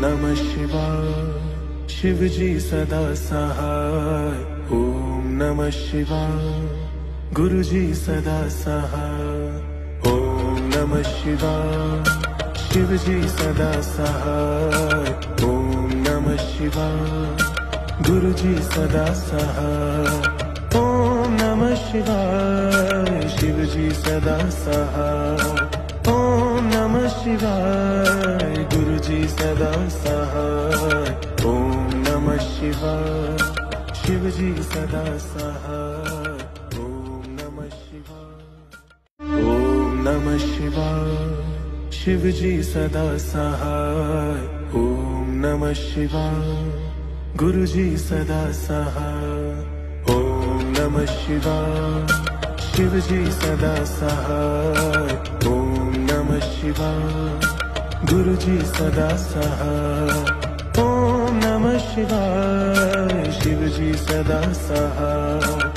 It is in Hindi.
नमः शिवाय। शिव जी सदा सहाय। ओम नमः शिवाय। गुरु जी सदा सहाय। ओम नमः शिवाय। शिव जी सदा सहाय। ओम नमः शिवाय। गुरु जी सदा सहाय। ओम नमः शिवाय। शिव जी सदा सहाय। ओम नमः शिवाय। गुरु जी सदा सहाय। ओम नमः शिवाय। शिव जी सदा सहाय। ओम नमः शिवाय। ओम नमः शिवाय। शिव जी सदा सहाय। ओम नमः शिवाय। गुरु जी सदा सहाय। ओम नमः शिवाय। शिव जी सदा सहाय। ओम नमः शिवाय। गुरु जी सदा सहाय। ओम नमः शिवाय। शिव जी सदा सहाय।